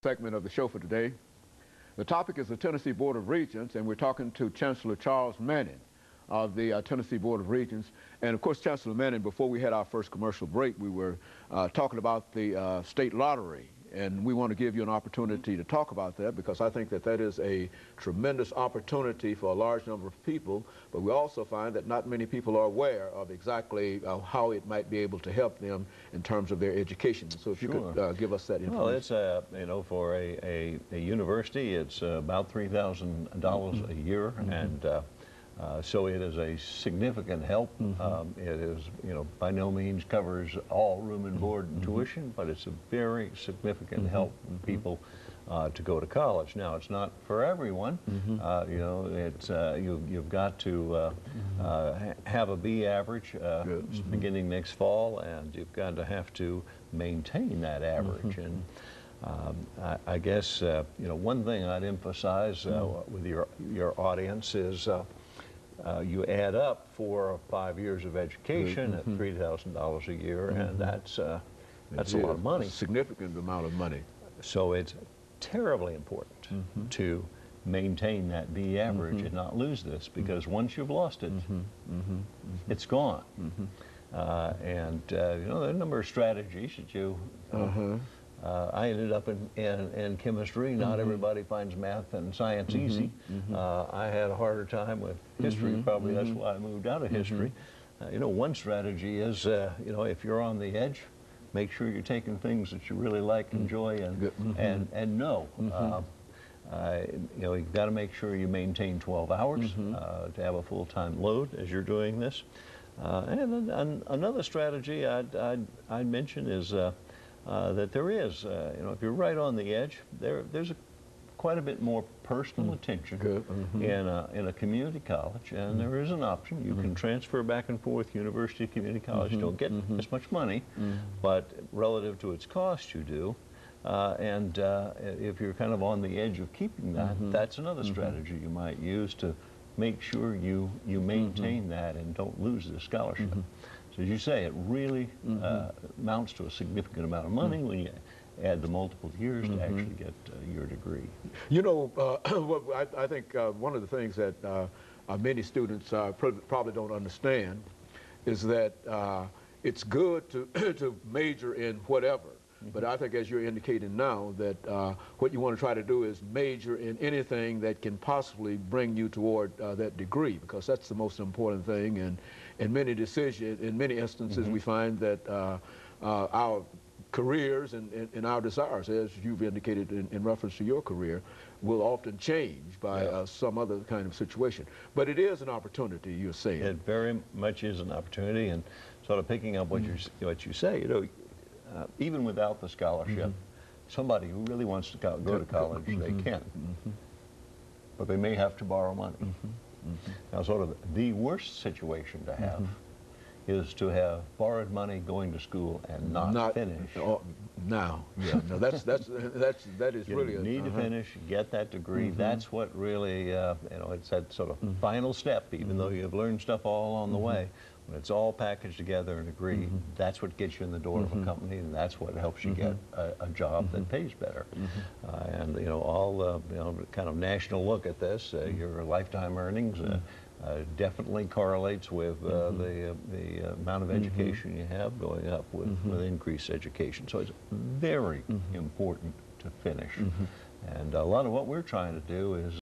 Segment of the show for today. The topic is the Tennessee Board of Regents, and we're talking to Chancellor Charles Manning of the Tennessee Board of Regents. And of course, Chancellor Manning, before we had our first commercial break, we were talking about the state lottery. And we want to give you an opportunity to talk about that, because I think that that is a tremendous opportunity for a large number of people. But we also find that not many people are aware of exactly how it might be able to help them in terms of their education. So if you could give us that information. Well, it's you know, for a university, it's about $3,000 a year, and so it is a significant help. It is, you know, by no means covers all room and board and tuition, but it's a very significant help for people to go to college. Now, it's not for everyone. You know, it's you've got to have a B average beginning next fall, and you've got to have to maintain that average. And I guess you know, one thing I'd emphasize with your audience is you add up 4 or 5 years of education at $3,000 a year, and that's a lot of money. A significant amount of money. So it's terribly important to maintain that B average and not lose this, because once you've lost it, it's gone. And you know, there are a number of strategies that you I ended up in chemistry. Not everybody finds math and science easy. I had a harder time with history. Probably that's why I moved out of history. You know, one strategy is, you know, if you're on the edge, make sure you're taking things that you really like, enjoy, and know. You know, you've got to make sure you maintain 12 hours to have a full-time load as you're doing this. And another strategy I'd mention is that there is, you know, if you're right on the edge, there's quite a bit more personal attention in a community college, and there is an option. You can transfer back and forth. University, community college don't get as much money, but relative to its cost, you do. And if you're kind of on the edge of keeping that, that's another strategy you might use to make sure you maintain that and don't lose the scholarship. So as you say, it really amounts to a significant amount of money when you add the multiple years to actually get your degree. You know, I think one of the things that many students probably don't understand is that it's good to major in whatever. But I think, as you're indicating now, that what you want to try to do is major in anything that can possibly bring you toward that degree, because that's the most important thing. And in many instances, we find that our careers and our desires, as you've indicated in reference to your career, will often change by some other kind of situation. But it is an opportunity, you're saying. It very much is an opportunity, and sort of picking up what you say, you know, even without the scholarship, somebody who really wants to go to college, they can. But they may have to borrow money. Now, sort of the worst situation to have is to have borrowed money going to school and not finish. No, that is really you need to finish, get that degree. That's what really, you know, it's that sort of final step, even though you've learned stuff all along the way. When it's all packaged together and agreed, that's what gets you in the door of a company, and that's what helps you get a job that pays better. And, you know, all, you know, kind of national look at this, your lifetime earnings definitely correlates with the amount of education you have going up with increased education. So it's very important to finish. And a lot of what we're trying to do is